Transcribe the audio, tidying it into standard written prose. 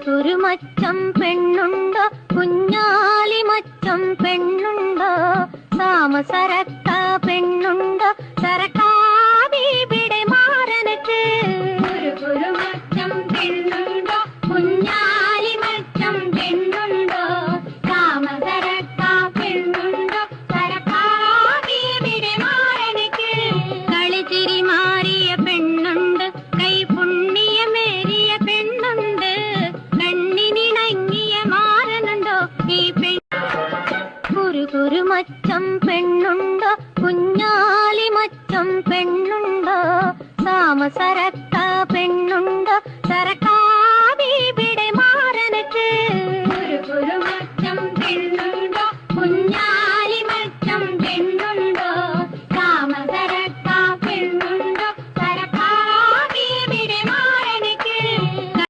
കുരുമച്ചം പെണ്ണുണ്ടോ കുഞ്ഞാലി മച്ചം പെണ്ണുണ്ടോ താമസരക്ക പെണ്ണുണ്ടോ സരക്കാവിടെ മാറനക്ക് കുരുമച്ചം പെണ്ണുണ്ടോ കുഞ്ഞാലി മച്ചം പെണ്ണുണ്ടോ താമസരക്ക പെണ്ണുണ്ടോ സരക്കാവിടെ മാറനക്ക് കളിച്ചിരി മാറിയ പെണ്ണുണ്ട് കൈ പുണ്യമേറിയ പെണ്ണുണ്ട് കണ്ണിനിണങ്ങിയ മാറനുണ്ടോ ഈ കുരുമച്ചം പെണ്ണുണ്ട്